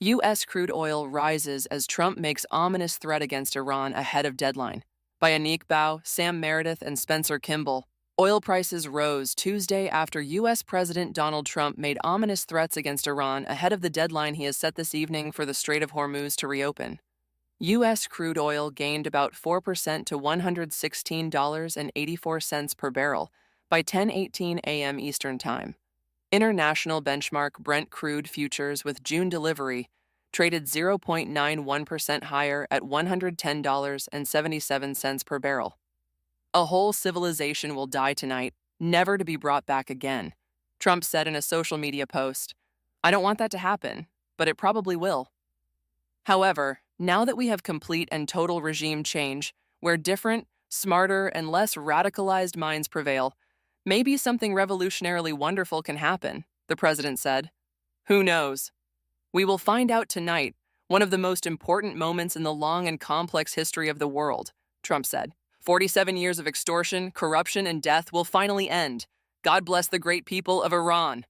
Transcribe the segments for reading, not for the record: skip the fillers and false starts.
U.S. crude oil rises as Trump makes ominous threat against Iran ahead of deadline. By Anik Bao, Sam Meredith, and Spencer Kimball, oil prices rose Tuesday after U.S. President Donald Trump made ominous threats against Iran ahead of the deadline he has set this evening for the Strait of Hormuz to reopen. U.S. crude oil gained about 4% to $116.84 per barrel by 10:18 a.m. Eastern Time. International benchmark Brent crude futures with June delivery traded 0.91% higher at $110.77 per barrel. A whole civilization will die tonight, never to be brought back again, Trump said in a social media post. I don't want that to happen, but it probably will. However, now that we have complete and total regime change, where different, smarter, and less radicalized minds prevail, maybe something revolutionarily wonderful can happen, the president said. Who knows? We will find out tonight, one of the most important moments in the long and complex history of the world, Trump said. 47 years of extortion, corruption, and death will finally end. God bless the great people of Iran.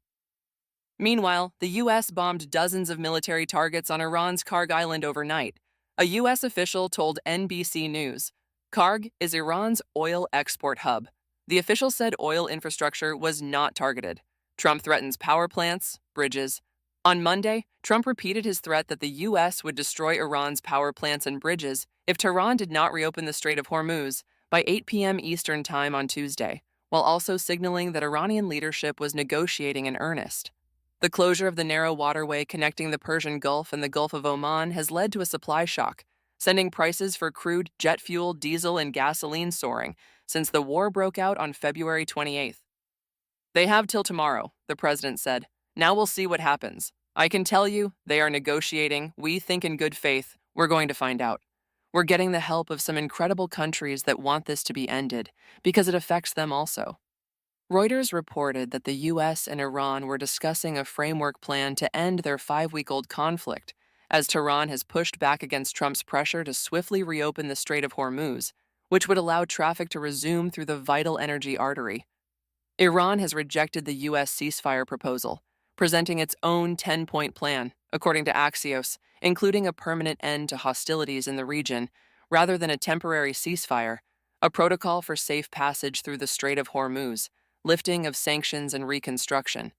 Meanwhile, the U.S. bombed dozens of military targets on Iran's Kharg island overnight. A U.S. official told NBC News. Kharg is Iran's oil export hub. The official said oil infrastructure was not targeted. Trump threatens power plants, bridges. On Monday, Trump repeated his threat that the U.S. would destroy Iran's power plants and bridges if Tehran did not reopen the Strait of Hormuz by 8 p.m. Eastern Time on Tuesday, while also signaling that Iranian leadership was negotiating in earnest. The closure of the narrow waterway connecting the Persian Gulf and the Gulf of Oman has led to a supply shock, sending prices for crude, jet fuel, diesel, and gasoline soaring since the war broke out on February 28th. They have till tomorrow, the president said. Now we'll see what happens. I can tell you, they are negotiating. We think in good faith. We're going to find out. We're getting the help of some incredible countries that want this to be ended because it affects them also. Reuters reported that the U.S. and Iran were discussing a framework plan to end their 5-week-old conflict, as Tehran has pushed back against Trump's pressure to swiftly reopen the Strait of Hormuz, which would allow traffic to resume through the vital energy artery. Iran has rejected the U.S. ceasefire proposal, presenting its own 10-point plan, according to Axios, including a permanent end to hostilities in the region, rather than a temporary ceasefire, a protocol for safe passage through the Strait of Hormuz, lifting of sanctions and reconstruction.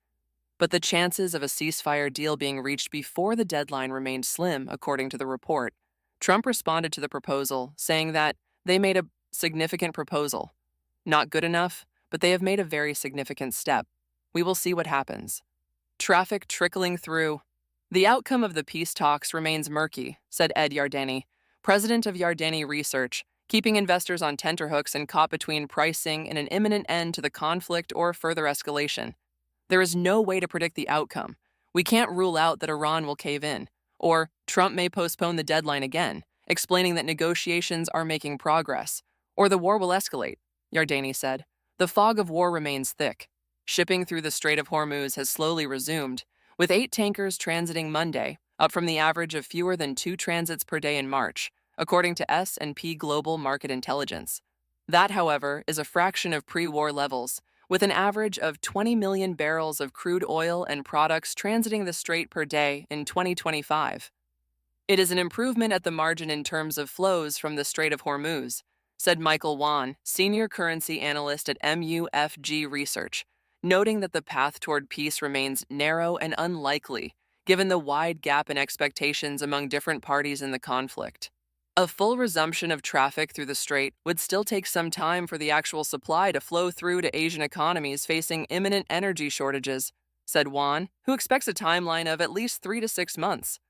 But the chances of a ceasefire deal being reached before the deadline remained slim, according to the report. Trump responded to the proposal, saying that they made a significant proposal. Not good enough, but they have made a very significant step. We will see what happens. Traffic trickling through. The outcome of the peace talks remains murky, said Ed Yardeni, president of Yardeni Research, keeping investors on tenterhooks and caught between pricing and an imminent end to the conflict or further escalation. There is no way to predict the outcome. We can't rule out that Iran will cave in, or Trump may postpone the deadline again, explaining that negotiations are making progress, or the war will escalate, Yardeni said. The fog of war remains thick. Shipping through the Strait of Hormuz has slowly resumed, with 8 tankers transiting Monday, up from the average of fewer than 2 transits per day in March, according to S&P Global Market Intelligence. That, however, is a fraction of pre-war levels, with an average of 20 million barrels of crude oil and products transiting the strait per day in 2025. It is an improvement at the margin in terms of flows from the Strait of Hormuz, said Michael Wan, senior currency analyst at MUFG Research, noting that the path toward peace remains narrow and unlikely, given the wide gap in expectations among different parties in the conflict. A full resumption of traffic through the strait would still take some time for the actual supply to flow through to Asian economies facing imminent energy shortages, said Wan, who expects a timeline of at least 3 to 6 months.